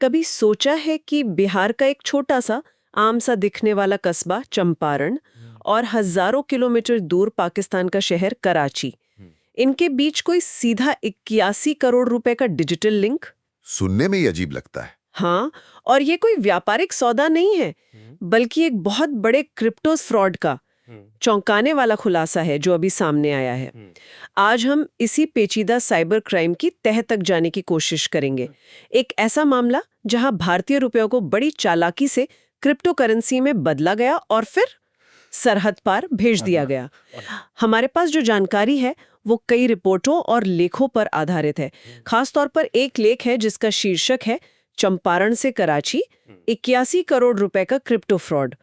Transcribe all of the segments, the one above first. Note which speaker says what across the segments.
Speaker 1: कभी सोचा है कि बिहार का एक छोटा सा आम सा दिखने वाला कस्बा चंपारण और हजारों किलोमीटर दूर पाकिस्तान का शहर कराची, इनके बीच कोई सीधा 81 करोड़ रुपए का डिजिटल लिंक?
Speaker 2: सुनने में ही अजीब लगता है।
Speaker 1: हाँ, और ये कोई व्यापारिक सौदा नहीं है, बल्कि एक बहुत बड़े क्रिप्टो फ्रॉड का चौंकाने वाला खुलासा है जो अभी सामने आया है। आज हम इसी पेचीदा साइबर क्राइम की तह तक जाने की कोशिश करेंगे। एक ऐसा मामला जहां भारतीय रुपयों को बड़ी चालाकी से क्रिप्टो करेंसी में बदला गया और फिर सरहद पार भेज दिया गया। हमारे पास जो जानकारी है वो कई रिपोर्टों और लेखों पर आधारित है। खास तौर पर एक लेख है जिसका शीर्षक है चंपारण से कराची 81 करोड़ रुपए का क्रिप्टो फ्रॉड,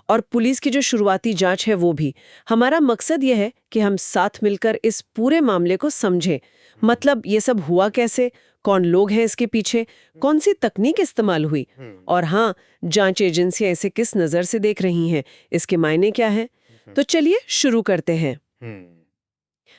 Speaker 1: और पुलिस की जो शुरुआती जांच है वो भी। हमारा मकसद यह है कि हम साथ मिलकर इस पूरे मामले को समझें। मतलब ये सब हुआ कैसे, कौन लोग हैं इसके पीछे, कौन सी तकनीक इस्तेमाल हुई, और हाँ, जांच एजेंसियां इसे किस नजर से देख रही हैं, इसके मायने क्या हैं। तो चलिए शुरू करते हैं।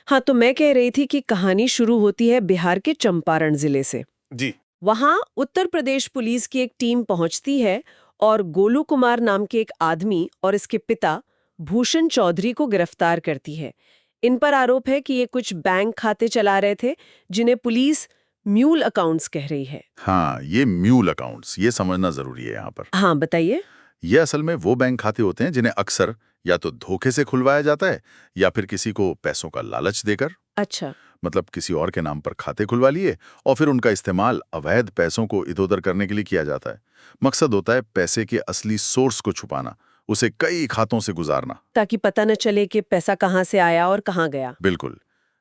Speaker 1: हाँ, तो मैं कह रही थी कि कहानी शुरू होती है बिहार के चंपारण जिले से।
Speaker 2: जी।
Speaker 1: वहां उत्तर प्रदेश पुलिस की एक टीम पहुंचती है और गोलू कुमार नाम के एक आदमी और इसके पिता भूषण चौधरी को गिरफ्तार करती है। इन पर आरोप है कि ये कुछ बैंक खाते चला रहे थे जिन्हें पुलिस म्यूल अकाउंट्स कह रही है।
Speaker 2: हाँ, ये म्यूल अकाउंट्स, ये समझना जरूरी है यहाँ पर।
Speaker 1: हाँ, बताइए।
Speaker 2: ये असल में वो बैंक खाते होते हैं जिन्हें अक्सर या तो धोखे से खुलवाया जाता है या फिर किसी को पैसों का लालच देकर।
Speaker 1: अच्छा।
Speaker 2: मतलब किसी और के नाम पर खाते खुलवा लिए और फिर उनका इस्तेमाल अवैध पैसों को इधर-उधर करने के लिए किया जाता है। मकसद होता है पैसे के असली सोर्स को छुपाना, उसे कई खातों से गुजारना,
Speaker 1: ताकि पता न चले कि पैसा कहाँ से आया और कहाँ गया।
Speaker 2: बिल्कुल।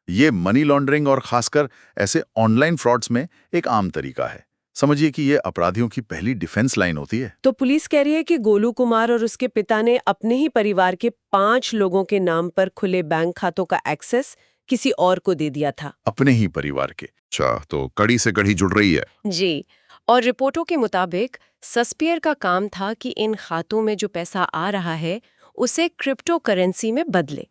Speaker 2: ये मनी लॉन्ड्रिंग और खासकर ऐसे ऑनलाइन फ्रॉड्स में एक आम तरीका है। समझिए कि ये अपराधियों की पहली डिफेंस लाइन होती है।
Speaker 1: तो पुलिस कह रही है कि गोलू कुमार और उसके पिता ने अपने ही परिवार के 5 लोगों के नाम पर खुले बैंक खातों का एक्सेस किसी और को दे दिया था।
Speaker 2: अपने ही परिवार के। अच्छा, तो कड़ी से कड़ी जुड़ रही है।
Speaker 3: जी, और रिपोर्टों के मुताबिक सस्पेयर का काम था कि इन खातों में जो पैसा आ रहा है उसे क्रिप्टो करेंसी में बदले,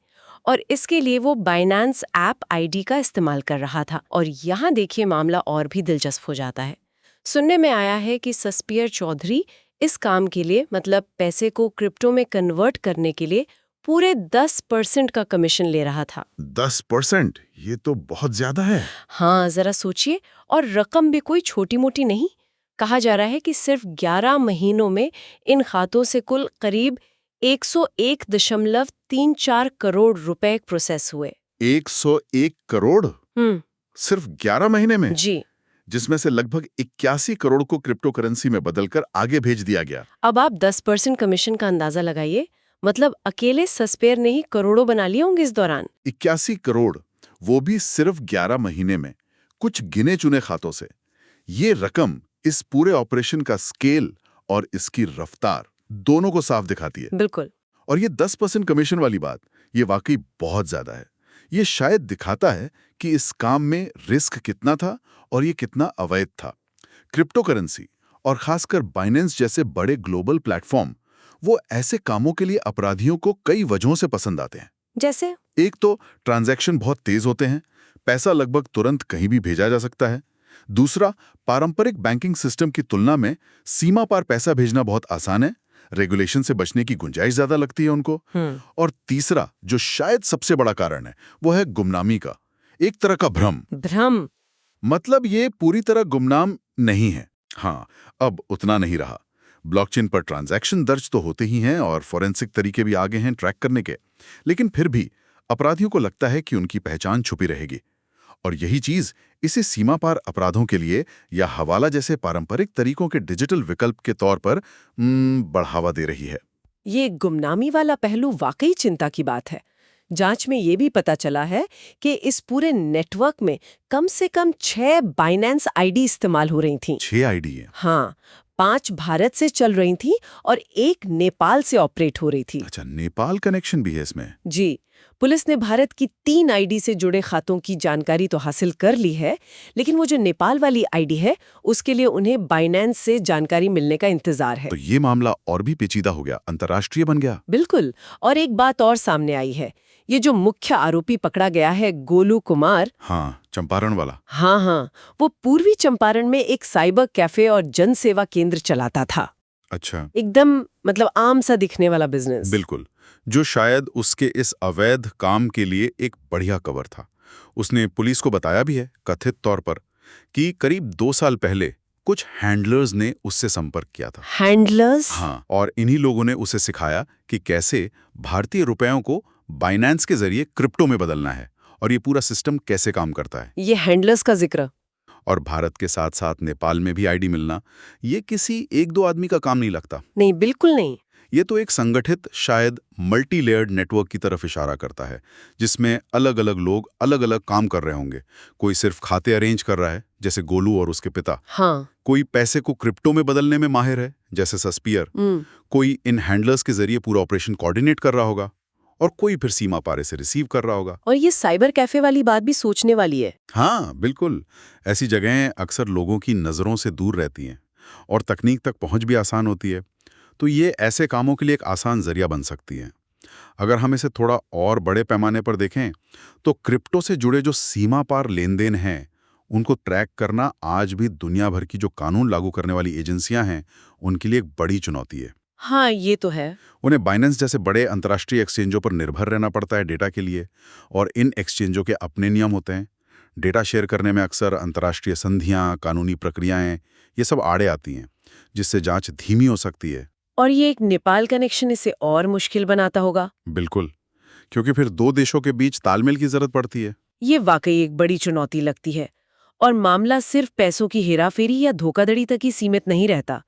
Speaker 3: और इसके लिए वो बाइनेंस ऐप आईडी का इस्तेमाल कर रहा था। और यहाँ देखिए मामला और भी दिलचस्प हो जाता है। सुनने में आया है कि सस्पेयर चौधरी इस काम के लिए, मतलब पैसे को क्रिप्टो में कन्वर्ट करने के लिए, पूरे 10% का कमीशन ले रहा था।
Speaker 2: 10%? ये तो बहुत ज्यादा है।
Speaker 3: हाँ, जरा सोचिए, और रकम भी कोई छोटी मोटी नहीं। कहा जा रहा है कि सिर्फ 11 महीनों में इन खातों से कुल करीब 101.34 करोड़ रुपए प्रोसेस हुए।
Speaker 2: 101 करोड़? सिर्फ 11 महीने में?
Speaker 3: जी।
Speaker 2: जिसमें से लगभग 81 करोड़ को क्रिप्टो करेंसी में बदलकर आगे भेज दिया गया।
Speaker 3: अब आप 10% कमीशन का अंदाजा लगाइए। मतलब अकेले सस्पेयर ने ही करोड़ों बना लिए होंगे इस दौरान।
Speaker 2: 81 करोड़, वो भी सिर्फ 11 महीने में, कुछ गिने चुने खातों से। ये रकम इस पूरे ऑपरेशन का स्केल और इसकी रफ्तार दोनों को साफ दिखाती है।
Speaker 3: बिल्कुल।
Speaker 2: और ये 10% कमीशन वाली बात, ये वाकई बहुत ज्यादा है। ये शायद दिखाता है कि इस काम में रिस्क कितना था और ये कितना अवैध था। क्रिप्टो करेंसी और खासकर बाइनेंस जैसे बड़े ग्लोबल प्लेटफॉर्म, वो ऐसे कामों के लिए अपराधियों को कई वजहों से पसंद आते हैं।
Speaker 3: जैसे?
Speaker 2: एक तो ट्रांजैक्शन बहुत तेज होते हैं, पैसा लगभग तुरंत कहीं भी भेजा जा सकता है। दूसरा, पारंपरिक बैंकिंग सिस्टम की तुलना में सीमा पार पैसा भेजना बहुत आसान है, रेगुलेशन से बचने की गुंजाइश ज्यादा लगती है उनको। और तीसरा, जो शायद सबसे बड़ा कारण है, वो है गुमनामी का, एक तरह का भ्रम। मतलब ये पूरी तरह गुमनाम नहीं है। हाँ, अब उतना नहीं रहा। ब्लॉकचेन पर ट्रांजैक्शन दर्ज तो होते ही हैं और फोरेंसिक तरीके भी आगे हैं ट्रैक करने के, लेकिन फिर भी अपराधियों को लगता है कि उनकी पहचान छुपी रहेगी। और यही चीज इसे सीमा पार अपराधों के लिए या हवाला जैसे पारंपरिक तरीकों के डिजिटल विकल्प के तौर पर बढ़ावा दे रही है।
Speaker 1: ये गुमनामी वाला पहलू वाकई चिंता की बात है। जांच में ये भी पता चला है कि इस पूरे नेटवर्क में कम से कम 6 बाइनेंस आईडी इस्तेमाल हो रही थीं।
Speaker 2: 6 आईडी है?
Speaker 1: हाँ, 5 भारत से चल रही थीं और एक नेपाल से ऑपरेट हो रही थी।
Speaker 2: अच्छा, नेपाल कनेक्शन भी है इसमें?
Speaker 1: जी। पुलिस ने भारत की 3 आईडी से जुड़े खातों की जानकारी तो हासिल कर ली है, लेकिन वो जो नेपाल वाली आईडी है उसके लिए उन्हें बाइनेंस से जानकारी मिलने का इंतजार है।
Speaker 2: तो ये मामला और भी पेचीदा हो गया, अंतर्राष्ट्रीय बन गया।
Speaker 1: बिल्कुल। और एक बात और सामने आई है। ये जो मुख्य आरोपी पकड़ा गया है, गोलू कुमार,
Speaker 2: हाँ, चंपारण वाला।
Speaker 1: हाँ हाँ, वो पूर्वी चंपारण में एक साइबर कैफे और जन सेवा केंद्र चलाता था।
Speaker 2: अच्छा।
Speaker 1: एकदम मतलब आम सा दिखने वाला बिजनेस।
Speaker 2: बिल्कुल, जो शायद उसके इस अवैध काम के लिए एक बढ़िया कवर था। उसने पुलिस को बताया भी है, कथित तौर पर, कि करीब 2 साल पहले कुछ हैंडलर्स ने उससे संपर्क किया था।
Speaker 1: हैंडलर्स?
Speaker 2: हाँ, और इन्हीं लोगों ने उसे सिखाया कि कैसे भारतीय रुपयों को बाइनेंस के जरिए क्रिप्टो में बदलना है और ये पूरा सिस्टम कैसे काम करता है।
Speaker 1: ये हैंडलर्स का जिक्र।
Speaker 2: और भारत के साथ साथ नेपाल में भी आईडी मिलना, ये किसी एक दो आदमी का काम नहीं लगता।
Speaker 1: नहीं, बिल्कुल नहीं।
Speaker 2: ये तो एक संगठित, शायद मल्टी लेयर्ड नेटवर्क की तरफ इशारा करता है, जिसमें अलग अलग लोग अलग अलग काम कर रहे होंगे। कोई सिर्फ खाते अरेंज कर रहा है, जैसे गोलू और उसके पिता।
Speaker 1: हाँ।
Speaker 2: कोई पैसे को क्रिप्टो में बदलने में माहिर है, जैसे सस्पियर। कोई इन हैंडलर्स के जरिए पूरा ऑपरेशन कोऑर्डिनेट कर रहा होगा, और कोई फिर सीमा पारे से रिसीव कर रहा होगा।
Speaker 1: और ये साइबर कैफे वाली बात भी सोचने वाली है।
Speaker 2: हाँ, बिल्कुल। ऐसी जगहें अक्सर लोगों की नज़रों से दूर रहती हैं और तकनीक तक पहुंच भी आसान होती है, तो ये ऐसे कामों के लिए एक आसान जरिया बन सकती है। अगर हम इसे थोड़ा और बड़े पैमाने पर देखें, तो क्रिप्टो से जुड़े जो सीमा पार लेन देन हैं, उनको ट्रैक करना आज भी दुनिया भर की जो कानून लागू करने वाली एजेंसियां हैं, उनके लिए एक बड़ी चुनौती है।
Speaker 1: हाँ, ये तो है।
Speaker 2: उन्हें बाइनेंस जैसे बड़े अंतर्राष्ट्रीय एक्सचेंजों पर निर्भर रहना पड़ता है डेटा के लिए, और इन एक्सचेंजों के अपने नियम होते हैं। डेटा शेयर करने में अक्सर अंतर्राष्ट्रीय संधियां, कानूनी प्रक्रियाएं, ये सब आड़े आती हैं, जिससे जांच धीमी हो सकती है।
Speaker 1: और ये एक नेपाल कनेक्शन इसे और मुश्किल बनाता होगा।
Speaker 2: बिल्कुल, क्योंकि फिर दो देशों के बीच तालमेल की जरूरत पड़ती है।
Speaker 1: ये वाकई एक बड़ी चुनौती लगती है। और मामला सिर्फ पैसों की हेराफेरी या धोखाधड़ी तक ही सीमित नहीं रहता।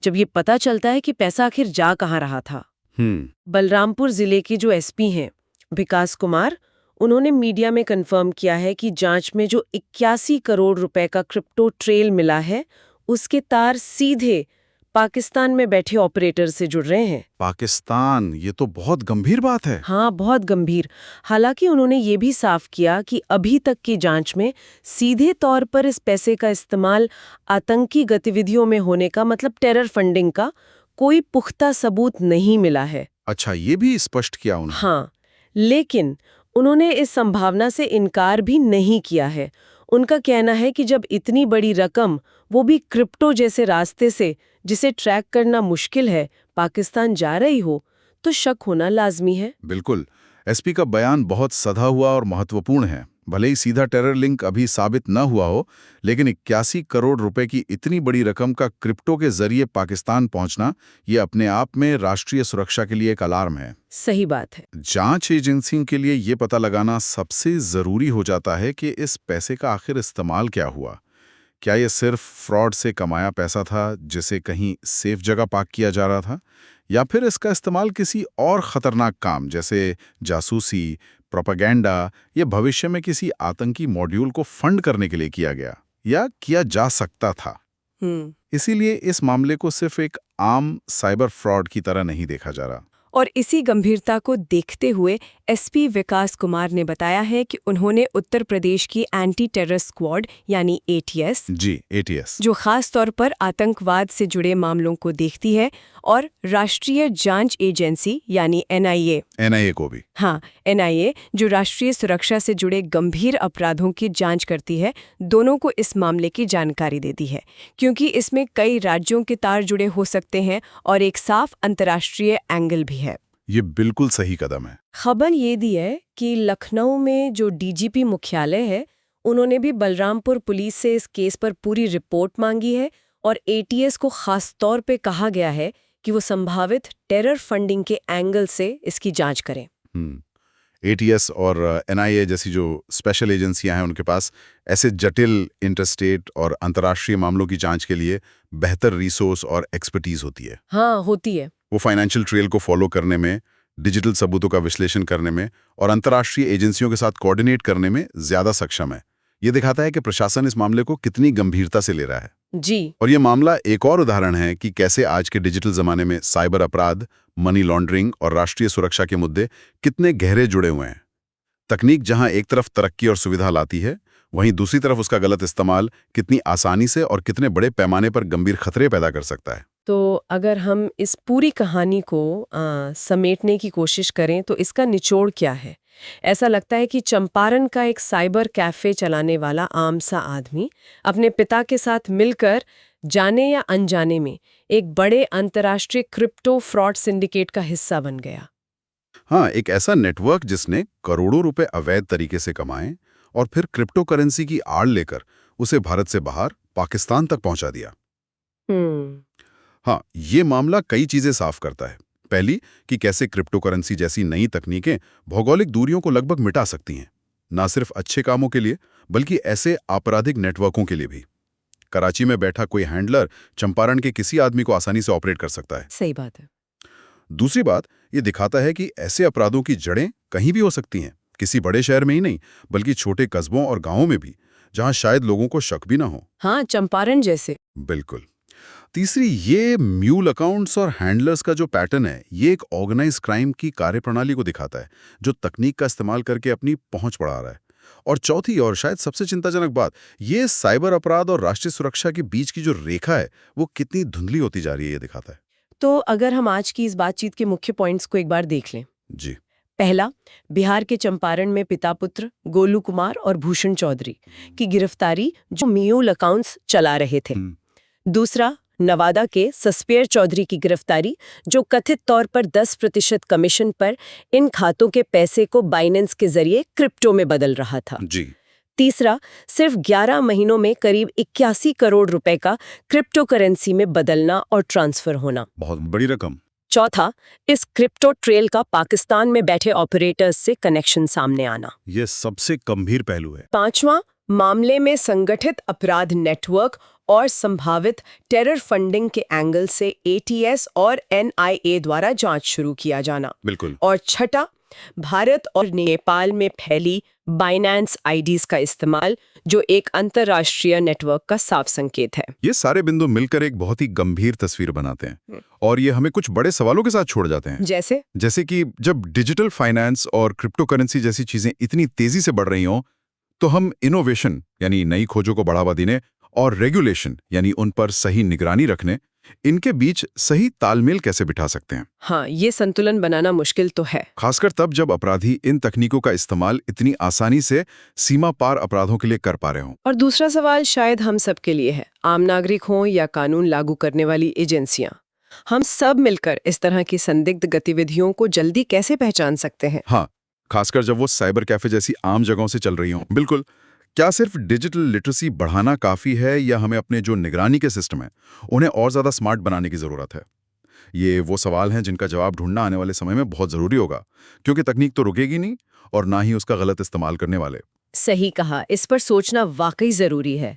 Speaker 1: जब ये पता चलता है कि पैसा आखिर जा कहाँ रहा था। बलरामपुर जिले के जो एसपी हैं, विकास कुमार, उन्होंने मीडिया में कंफर्म किया है कि जांच में जो 81 करोड़ रुपए का क्रिप्टो ट्रेल मिला है, उसके तार सीधे पाकिस्तान में बैठे ऑपरेटर से जुड़ रहे हैं।
Speaker 2: पाकिस्तान, ये तो बहुत गंभीर बात है।
Speaker 1: हाँ, बहुत गंभीर। हालांकि उन्होंने ये भी साफ किया कि अभी तक की जांच में सीधे तौर पर इस पैसे का इस्तेमाल आतंकी गतिविधियों में होने का, मतलब टेरर फंडिंग का, कोई पुख्ता सबूत नहीं मिला है।
Speaker 2: अच्छा, ये भी स्पष्ट किया उन्होंने।
Speaker 1: हाँ, लेकिन उन्होंने इस संभावना से इनकार भी नहीं किया है। उनका कहना है कि जब इतनी बड़ी रकम, वो भी क्रिप्टो जैसे रास्ते से, जिसे ट्रैक करना मुश्किल है, पाकिस्तान जा रही हो, तो शक होना लाजमी है।
Speaker 2: बिल्कुल, एसपी का बयान बहुत सधा हुआ और महत्वपूर्ण है। भले ही सीधा टेरर लिंक अभी साबित न हुआ हो, लेकिन 81 करोड़ रुपए की इतनी बड़ी रकम का क्रिप्टो के जरिए पाकिस्तान पहुंचना, ये अपने आप में राष्ट्रीय सुरक्षा के लिए एक अलार्म है।
Speaker 1: सही बात है।
Speaker 2: जांच एजेंसियों के लिए ये पता लगाना सबसे जरूरी हो जाता है कि इस पैसे का आखिर इस्तेमाल क्या हुआ। क्या ये सिर्फ फ्रॉड से कमाया पैसा था, जिसे कहीं सेफ जगह पार्क किया जा रहा था, या फिर इसका इस्तेमाल किसी और खतरनाक काम जैसे जासूसी, प्रोपेगेंडा, या भविष्य में किसी आतंकी मॉड्यूल को फंड करने के लिए किया गया या किया जा सकता था। इसीलिए इस मामले को सिर्फ एक आम साइबर फ्रॉड की तरह नहीं देखा जा रहा।
Speaker 3: और इसी गंभीरता को देखते हुए एसपी विकास कुमार ने बताया है कि उन्होंने उत्तर प्रदेश की एंटी टेरर स्क्वाड यानी एटीएस, जो खास तौर पर आतंकवाद से जुड़े मामलों को देखती है, और राष्ट्रीय जांच एजेंसी यानी एनआईए
Speaker 2: को भी।
Speaker 3: हाँ, एनआईए, जो राष्ट्रीय सुरक्षा से जुड़े गंभीर अपराधों की जांच करती है, दोनों को इस मामले की जानकारी दे दी है, क्योंकि इसमें कई राज्यों के तार जुड़े हो सकते हैं और एक साफ अंतर्राष्ट्रीय एंगल भी है।
Speaker 2: ये बिल्कुल सही कदम है।
Speaker 3: खबर ये दी है कि लखनऊ में जो डीजीपी मुख्यालय है, उन्होंने भी बलरामपुर पुलिस से इस केस पर पूरी रिपोर्ट मांगी है, और एटीएस को खास तौर पे कहा गया है कि वो संभावित टेरर फंडिंग के एंगल से इसकी जांच करें।
Speaker 2: एटीएस और एनआईए जैसी जो स्पेशल एजेंसियां हैं, उनके पास ऐसे जटिल इंटरस्टेट और अंतर्राष्ट्रीय मामलों की जांच के लिए बेहतर रिसोर्स और एक्सपर्टीज होती है।
Speaker 3: हाँ, होती है।
Speaker 2: वो फाइनेंशियल ट्रेल को फॉलो करने में, डिजिटल सबूतों का विश्लेषण करने में और अंतर्राष्ट्रीय एजेंसियों के साथ कोऑर्डिनेट करने में ज्यादा सक्षम है। ये दिखाता है कि प्रशासन इस मामले को कितनी गंभीरता से ले रहा है।
Speaker 1: जी।
Speaker 2: और ये मामला एक और उदाहरण है कि कैसे आज के डिजिटल जमाने में साइबर अपराध, मनी लॉन्ड्रिंग और राष्ट्रीय सुरक्षा के मुद्दे कितने गहरे जुड़े हुए हैं। तकनीक जहां एक तरफ तरक्की और सुविधा लाती है, वहीं दूसरी तरफ उसका गलत इस्तेमाल कितनी आसानी से और कितने बड़े पैमाने पर गंभीर खतरे पैदा कर सकता है।
Speaker 1: तो अगर हम इस पूरी कहानी को समेटने की कोशिश करें, तो इसका निचोड़ क्या है?
Speaker 3: ऐसा लगता है कि चंपारण का एक साइबर कैफे चलाने वाला आम सा आदमी अपने पिता के साथ मिलकर जाने या अनजाने में एक बड़े अंतर्राष्ट्रीय क्रिप्टो फ्रॉड सिंडिकेट का हिस्सा बन गया।
Speaker 2: हाँ, एक ऐसा नेटवर्क जिसने करोड़ों रुपए अवैध तरीके से कमाए और फिर क्रिप्टो करेंसी की आड़ लेकर उसे भारत से बाहर पाकिस्तान तक पहुंचा दिया। हाँ, ये मामला कई चीजें साफ करता है। पहली कि कैसे क्रिप्टो करेंसी जैसी नई तकनीकें भौगोलिक दूरियों को लगभग मिटा सकती हैं, ना सिर्फ अच्छे कामों के लिए बल्कि ऐसे आपराधिक नेटवर्कों के लिए भी। कराची में बैठा कोई हैंडलर चंपारण के किसी आदमी को आसानी से ऑपरेट कर सकता है।
Speaker 3: सही बात है।
Speaker 2: दूसरी बात, ये दिखाता है कि ऐसे अपराधों की जड़ें कहीं भी हो सकती हैं, किसी बड़े शहर में ही नहीं बल्कि छोटे कस्बों और गांवों में भी, जहां शायद लोगों को शक भी ना हो।
Speaker 3: हाँ, चंपारण जैसे।
Speaker 2: बिल्कुल। तीसरी, ये म्यूल अकाउंट्स और हैंडलर्स का जो पैटर्न है, ये एक ऑर्गेनाइज क्राइम की कार्यप्रणाली को दिखाता है, जो तकनीक का इस्तेमाल करके अपनी पहुंच बढ़ा रहा है। और चौथी और शायद सबसे चिंताजनक बात, ये साइबर अपराध और राष्ट्रीय सुरक्षा के बीच की जो रेखा है वो कितनी धुंधली होती जा रही है, ये दिखाता है।
Speaker 3: तो अगर हम आज की इस बातचीत के मुख्य पॉइंट्स को एक बार देख लें।
Speaker 2: जी।
Speaker 3: पहला, बिहार के चंपारण में पिता पुत्र गोलू कुमार और भूषण चौधरी की गिरफ्तारी जो म्यूल अकाउंट्स चला रहे थे। दूसरा, नवादा के सस्पेयर चौधरी की गिरफ्तारी जो कथित तौर पर 10% कमीशन पर इन खातों के पैसे को बाइनेंस के जरिए क्रिप्टो में बदल रहा था।
Speaker 2: जी।
Speaker 3: तीसरा, सिर्फ 11 महीनों में करीब 81 करोड़ रुपए का क्रिप्टो करेंसी में बदलना और ट्रांसफर होना।
Speaker 2: बहुत बड़ी रकम।
Speaker 3: चौथा, इस क्रिप्टो ट्रेल का पाकिस्तान में बैठे ऑपरेटर्स से कनेक्शन सामने आना।
Speaker 2: ये सबसे गंभीर पहलू है।
Speaker 3: पांचवां, मामले में संगठित अपराध नेटवर्क और संभावित टेरर फंडिंग के एंगल से एटीएस और एनआईए द्वारा जांच शुरू किया जाना।
Speaker 2: बिल्कुल।
Speaker 3: और छठा, भारत और नेपाल में फैली बाइनेंस आईडीज का इस्तेमाल जो एक अंतर्राष्ट्रीय नेटवर्क का साफ संकेत है।
Speaker 2: ये सारे बिंदु मिलकर एक बहुत ही गंभीर तस्वीर बनाते हैं और ये हमें कुछ बड़े सवालों के साथ छोड़ जाते हैं। जैसे कि जब डिजिटल फाइनेंस और क्रिप्टो करेंसी जैसी चीजें इतनी तेजी से बढ़ रही हों, तो हम इनोवेशन यानी नई खोजों को बढ़ावा देने और रेगुलेशन यानी उन पर सही निगरानी रखने, इनके बीच सही तालमेल कैसे बिठा सकते हैं?
Speaker 3: हाँ, ये संतुलन बनाना मुश्किल तो है,
Speaker 2: खासकर तब जब अपराधी इन तकनीकों का इस्तेमाल इतनी आसानी से सीमा पार अपराधों के लिए कर पा रहे हों।
Speaker 3: और दूसरा सवाल शायद हम सब के लिए है, आम नागरिक हों या कानून लागू करने वाली एजेंसियां, हम सब मिलकर इस तरह की संदिग्ध गतिविधियों को जल्दी कैसे पहचान सकते हैं?
Speaker 2: हाँ, खासकर जब वो साइबर कैफे जैसी आम जगहों से चल रही हों। बिल्कुल। क्या सिर्फ डिजिटल लिटरेसी बढ़ाना काफी है या हमें अपने जो निगरानी के सिस्टम है उन्हें और ज्यादा स्मार्ट बनाने की जरूरत है? ये वो सवाल हैं जिनका जवाब ढूंढना आने वाले समय में बहुत जरूरी होगा, क्योंकि तकनीक तो रुकेगी नहीं और ना ही उसका गलत इस्तेमाल करने वाले।
Speaker 3: सही कहा, इस पर सोचना वाकई जरूरी है।